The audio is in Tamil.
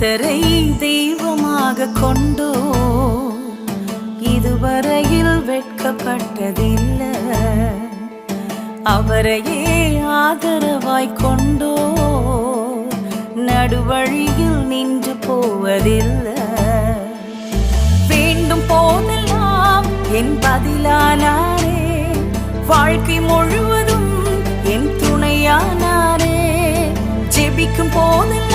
கர்த்தரை தெய்வமாக கொண்டோ இதுவரையில் வெட்கப்பட்டதில்லை. அவரையே ஆதரவாய் கொண்டோ நடுவழியில் நின்று போவதில்லை. வேண்டும் போதெல்லாம் என் பதிலானாரே, வாழ்க்கை முழுவதும் என் துணையானாரே. ஜெபிக்கும் போதெல்லாம்